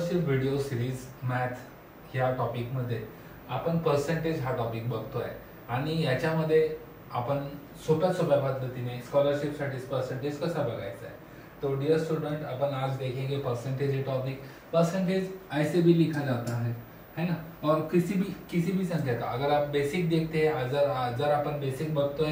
Scholarship video series math ह्या टॉपिकमध्ये आपण percentage हा टॉपिक बघतोय आणि याच्यामध्ये आपण सोप्या सोप्या पद्धतीने स्कॉलरशिपसाठी पर्सेंटेज कसा बघायचा है। तो डियर स्टूडेंट, अपन आज देखेंगे परसेंटेज ये टॉपिक। परसेंटेज ऐसे भी लिखा जाता है ना, और किसी भी संख्या का अगर आप बेसिक देखते हैं, जर आपण बेसिक बघतोय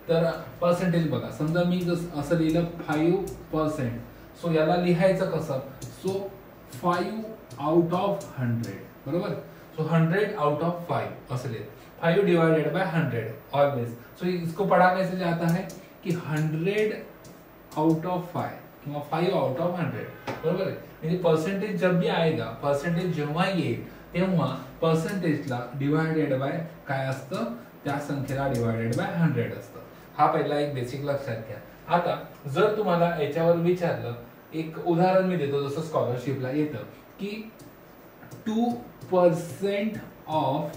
तर पर्सेंटेज बघा। समजा मी असं लिहिलं 5%, सो याला लिहायचं कसं? सो 5 आउट ऑफ 100, बरोबर। सो 100 आउट ऑफ 5 असं लिहिलं, 5 डिवाइडेड बाय 100 ऑलवेज। सो इसको पढ़ा कैसे जाता है कि 100 आउट ऑफ 5 किंवा 5 आउट ऑफ 100, बरोबर आहे। म्हणजे पर्सेंटेज जब भी आएगा, पर्सेंटेज जेव्हा येईल तेव्हा पर्सेंटेजला डिवाइडेड बाय काय असतं? त्या संख्येला डिवाइडेड बाय 100 असतं। हा पहिला एक बेसिक लक्षात घ्या। आता जर तुम्हाला याच्यावर विचारलं, एक उदाहरण मी देतो, जसं स्कॉलरशिपला येतं की 2% ऑफ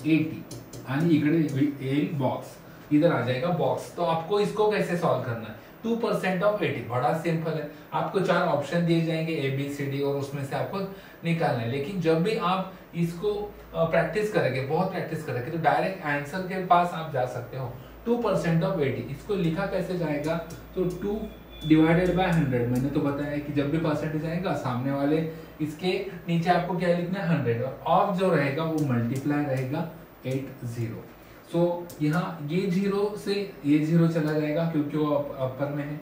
80 आणि इकडे येईल बॉक्स, इधर आ जाएगा बॉक्स। तो आपको इसको कैसे सॉल्व करना है? 2% ऑफ 80 बड़ा सिंपल है। आपको 4 ऑप्शन दिए जाएंगे A B C D और उसमें से आपको निकालना है। लेकिन जब भी आप इसको प्रैक्टिस करेंगे, बहुत प्रैक्टिस करेंगे, तो डायरेक्ट आंसर के पास आप जा सकते हो। 2% ऑफ 80 इसको लिखा कैसे जाएगा? तो 2 डिवाइडेड बाय 100, मैंने तो बताया कि जब भी परसेंटेज आएगा सामने वाले इसके नीचे आपको क्या लिखना है? 100, और ऑफ जो रहेगा वो मल्टीप्लाई रहेगा 80। सो यहाँ ये 0 से ये 0 चला जाएगा क्योंकि वो अपर में है।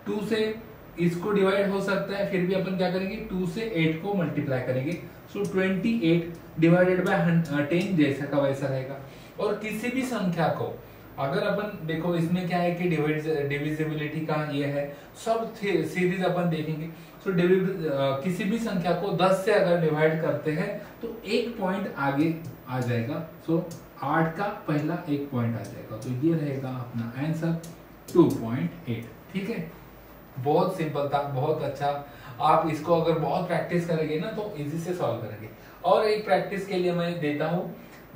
2 से इसको डिवाइड हो सकता है, फिर भी अपन क्या करेंगे? 2 से 8 को मल्टीप्लाई करेंगे। सो 28 डिवाइडेड बाय 10 जैसा का वैसा रहेगा। और किसी भी संख्या को अगर अपन देखो, इसमें क्या है कि डिविजिबिलिटी का ये है, सब सीरीज अपन देखेंगे। सो किसी भी संख्या को 10 से अगर डिवाइड करते हैं तो 1 पॉइंट आगे आ जाएगा। सो 8 का पहला 1 पॉइंट आ जाएगा, तो ये रहेगा अपना आंसर 2.8। ठीक है, बहुत सिंपल था, बहुत अच्छा। आप इसको अगर बहुत प्रैक्टिस करेंगे ना तो इजी से सॉल्व करेंगे। और एक प्रैक्टिस के लिए मैं देता हूं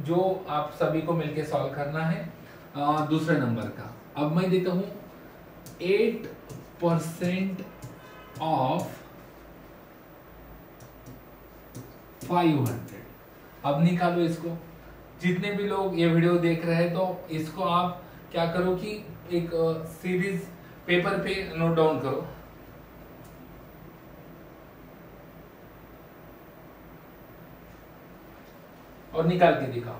जो आप सभी को मिलके सॉल्व करना है, दूसरे नंबर का। अब मैं देता हूं 8% ऑफ 500। अब निकालो इसको। जितने भी लोग ये वीडियो देख रहे हैं तो इसको आप क्या करो कि एक सीरीज पेपर पे नोट डाउन करो। और निकाल के दिखाओ।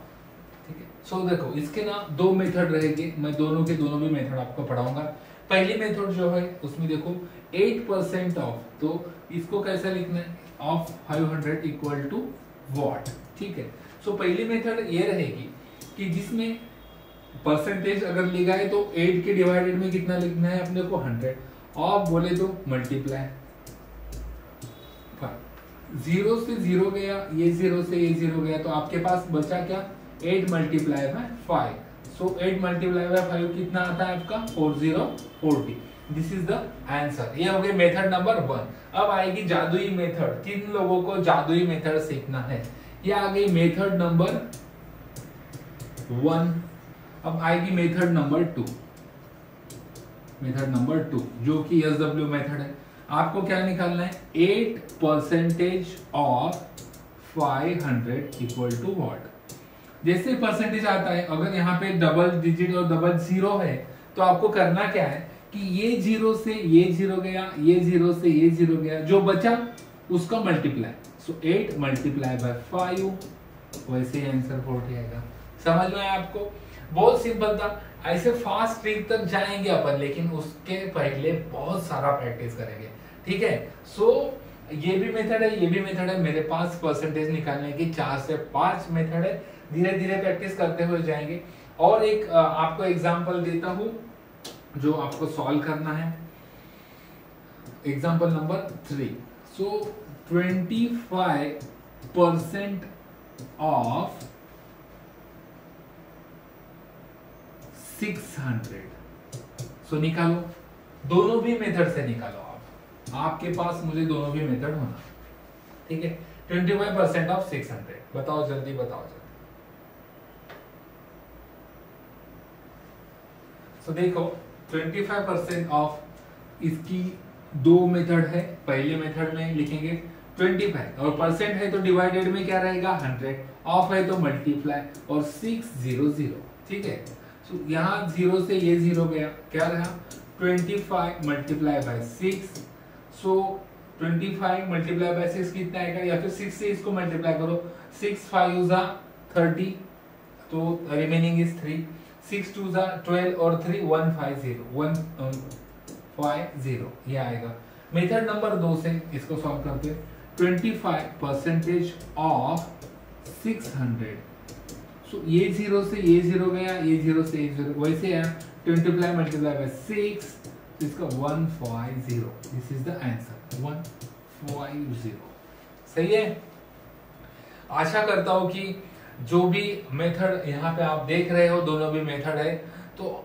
ठीक है, सो देखो इसके ना 2 मेथड रहेंगे, मैं दोनों के दोनों भी मेथड आपको पढ़ाऊंगा। पहली मेथड जो है उसमें देखो 8% ऑफ, तो इसको कैसे लिखना है? Of 500 equal to what. ठीक है, सो पहली मेथड ये रहेगी कि जिसमें परसेंटेज अगर लिखा है तो 8 के डिवाइडेड में कितना लिखना है अपने को? 100। ऑफ बोले तो मल्टीप्लाई 0 से 0 गया, ये 0 से ये 0 गया, तो आपके पास बचा क्या? 8 multiply by 5। So 8 multiply by 5 कितना आता है आपका? 40। This is the answer. ये हो गई मेथड नंबर 1। अब आएगी जादुई मेथड। किन लोगों को जादुई मेथड सीखना है? ये आ गई मेथड नंबर 1। अब आएगी मेथड नंबर 2। मेथड नंबर 2 जो कि SW मेथड है। आपको क्या निकालना है? 8% ऑफ 500 इक्वल टू व्हाट। जैसे परसेंटेज आता है, अगर यहाँ पे डबल डिजिट और डबल 0 है तो आपको करना क्या है कि ये 0 से ये 0 गया, ये 0 से ये 0 गया, जो बचा उसका मल्टीप्लाई। सो 8 मल्टीप्लाई बाय 5, वैसे ही आंसर 40 आएगा। समझ में आया आपको? बहुत सिंपल था। ऐसे फास्ट ट्रिक तक जाएंगे अपन, लेकिन उसके पहले बहुत सारा प्रैक्टिस करेंगे। ठीक है, सो ये भी मेथड है, ये भी मेथड है। मेरे पास परसेंटेज निकालने की 4 से 5 मेथड है। धीरे धीरे प्रैक्टिस करते हुए जाएंगे। और एक आपको एग्जांपल देता हूं जो आपको सॉल्व करना है। Example number 3। So 25% of 600। सो निकालो, दोनों भी मेथड से निकालो। आपके पास मुझे दोनों भी मेथड होना। ठीक है, 25% ऑफ 600। बताओ जल्दी, बताओ जल्दी। सो देखो 25% ऑफ, इसकी 2 मेथड है। पहले मेथड में लिखेंगे 25 और परसेंट है तो डिवाइडेड में क्या रहेगा 100, ऑफ है तो मल्टीप्लाई और 600, ठीक है। तो यहाँ 0 से ये 0 गया, क्या रहा 25 multiply by 6। So 25 multiply by 6 कितना आएगा, या फिर 6 से इसको मल्टीप्लाई करो, 6 5 30 तो रिमेनिंग इज 3, 6 2 12 और 3 150 ये आएगा। मेथड नंबर 2 से इसको सॉल्व करते हैं। 25% ऑफ 600, सो ये 0 से ये 0 गया, ये 0 से ये 0, वैसे है 25 मल्टीप्लाई बाय 6 तो इसका 150, दिस इज द आंसर 150। सही है। आशा करता हूं कि जो भी मेथड यहाँ पे आप देख रहे हो दोनों भी मेथड है, तो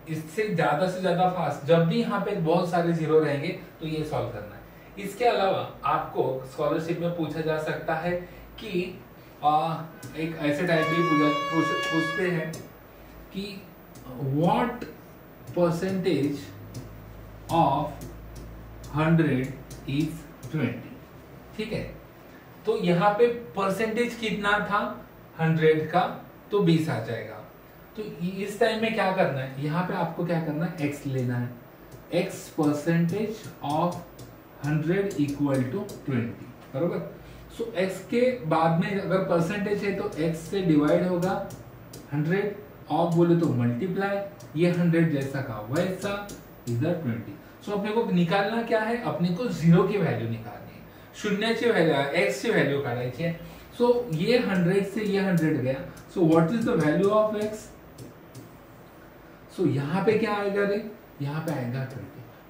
इससे से ज्यादा फास्ट जब भी यहाँ पे बहुत सारे जीरो रहेंगे तो ये सॉल्व करना है। इसके अलावा आपको स्कॉलरशिप में पूछा जा सकता है कि एक ऐसे टाइप भी पूछते हैं कि व्हाट परसेंटेज ऑफ 100 इज 20, ठीक है। तो यहाँ पे परसेंटेज कितना था 100 का, तो 20 आ जाएगा। तो इस टाइम में क्या करना है, यहाँ पे आपको क्या करना है, x लेना है, x percentage of 100 equal to 20, बरोबर। सो x के बाद में अगर परसेंटेज है तो x से डिवाइड होगा 100, ऑफ बोले तो मल्टीप्लाई, ये 100 जैसा का वैसा, इधर 20। सो अपने को निकालना क्या है, अपने को 0 की वैल्यू निकालनी है, शून्याची वैल्यू x ची वैल्यू काढायची है। सो ये 100 से ये 100 गया, so what is the value of x। सो यहाँ पे क्या आएगा रे, यहाँ पे आएगा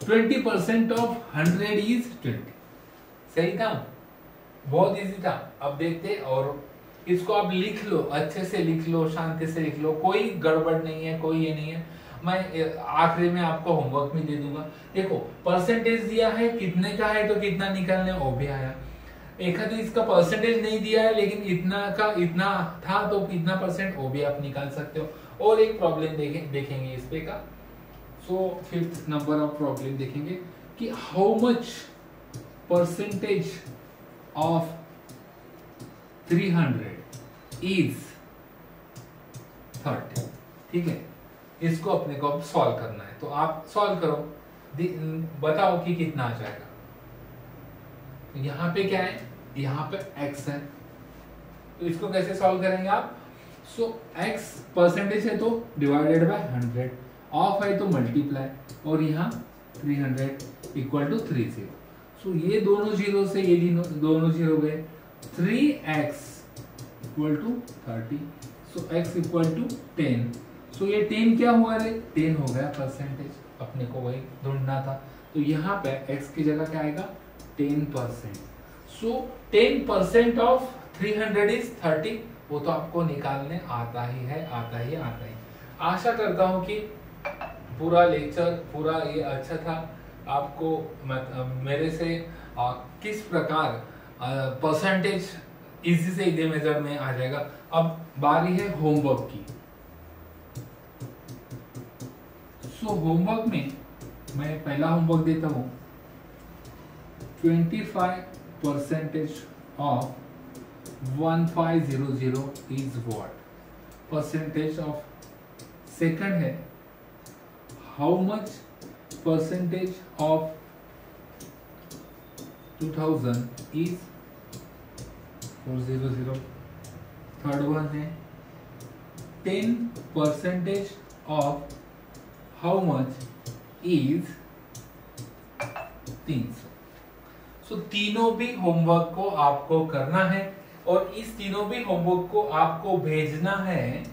20% ऑफ 100 इज 20। सही था, बहुत इजी था। अब देखते, और इसको आप लिख लो, अच्छे से लिख लो, शांति से लिख लो, कोई गड़बड़ नहीं है, कोई ये नहीं है। मैं आखिरी में आपको होमवर्क में दे दूंगा। देखो परसेंटेज दिया है, कितने का है तो कितना निकालने, वो भी आया। एक आधे इसका परसेंटेज नहीं दिया है लेकिन इतना का इतना था तो कितना परसेंट, वो भी आप निकाल सकते हो। और एक प्रॉब्लम देखेंगे इस पे का। सो 5th नंबर ऑफ प्रॉब्लम देखेंगे कि how much percentage of 300 is 30, ठीक है। इसको अपने को अब सॉल्व करना है, तो आप सॉल्व करो, बताओ कि कितना आ जाएगा। यहाँ पे क्या है, यहाँ पे x है, तो इसको कैसे सॉल्व करेंगे आप। सो x परसेंटेज है तो डिवाइडेड बाय 100, ऑफ है तो मल्टीप्लाई, और यहाँ 300 इक्वल टू 30। सो ये दोनों जीरो से ये दोनों जीरो गए, 3x equal to 30, so x equal to 10। So ये 10 क्या हुआ रे, 10 हो गया परसेंटेज, अपने को वही ढूंढना था। तो यहाँ पे x की जगह क्या आएगा 10%। सो 10% ऑफ 300 इज 30, वो तो आपको निकालने आता ही है। आशा करता हूँ कि पूरा लेक्चर पूरा ये अच्छा था। आपको मेरे से किस प्रकार परसेंटेज इजी से इजी मेजर में आ जाएगा। अब बारी है होमवर्क की। सो होमवर्क में मैं पहला होमवर्क देता हूँ, 25% of 1500 is what? Percentage of second है, how much percentage of 2000 is 400. Third one है 10% of how much is 300. सो तीनों भी होमवर्क को आपको करना है, और इस तीनों भी होमवर्क को आपको भेजना है।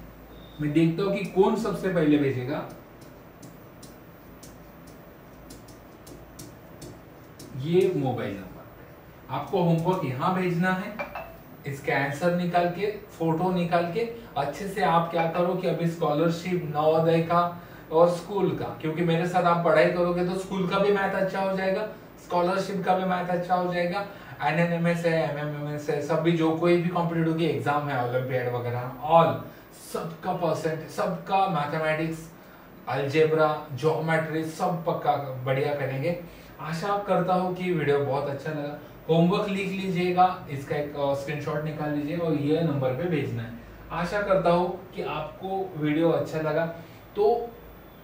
मैं देखता हूं कि कौन सबसे पहले भेजेगा। ये मोबाइल नंबर आपको होमवर्क यहां भेजना है। इसके आंसर निकाल के, फोटो निकाल के अच्छे से आप क्या करो कि अभी स्कॉलरशिप, नवोदय का और स्कूल का, क्योंकि मेरे साथ आप पढ़ाई करोगे तो स्कूल का भी मैथ अच्छा हो जाएगा, स्कॉलरशिप का भी मैथ अच्छा हो जाएगा, एनएनएमएस है, एमएमएमएस है, सब भी जो कोई भी कॉम्पिटिटिव की एग्जाम है, ओलंपियाड वगैरह, ऑल सबका परसेंट, सबका मैथमेटिक्स, अलजेब्रा, ज्योमेट्री सब पक्का बढ़िया करेंगे। आशा करता हूँ कि वीडियो बहुत अच्छा लगा। होमवर्क लिख लीजिएगा, इसका एक स्क्रीनशॉट निकाल लीजिए और ये नंबर पे भेजना है। आशा करता हूँ कि आपको वीडियो अच्छा लगा। तो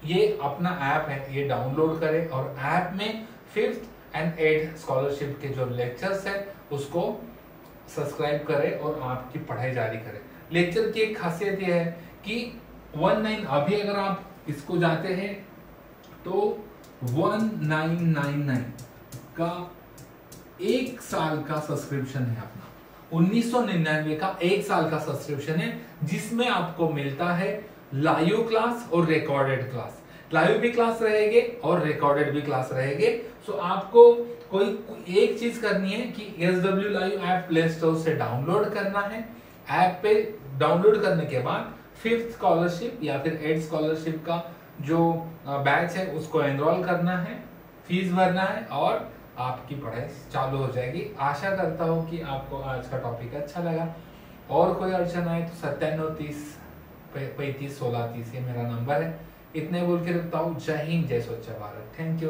ये अपना ऐप है, ये डाउनलोड करें और ऐप में 5th and 8th स्कॉलरशिप के जो लेक्चर्स है उसको सब्सक्राइब करें और आपकी पढ़ाई जारी करें। लेक्चर की एक खासियत यह है कि 19 अभी अगर आप इसको जाते हैं तो 1999 का 1 साल का सब्सक्रिप्शन है अपना, 1999 का 1 साल का सब्सक्रिप्शन है, जिसमें आपको मिलता है लाइव क्लास और रिकॉर्डेड क्लास। लाइव भी क्लास रहेंगे और रिकॉर्डेड भी क्लास रहेंगे। सो आपको कोई एक चीज करनी है कि SW live app play store से डाउनलोड करना है। ऐप पे डाउनलोड करने के बाद 5th स्कॉलरशिप या फिर 8th स्कॉलरशिप का जो बैच है उसको एनरोल करना है, फीस भरना है और आपकी पढ़ाई चालू हो जाएगी। आशा करता हूँ कि आपको आज का टॉपिक अच्छा लगा। और कोई अड़चन आए तो 97 30 35 16 30 ये मेरा नंबर है। इतने बोल के रखता हूँ। जय हिंद, जय स्वच्छ भारत। Thank you.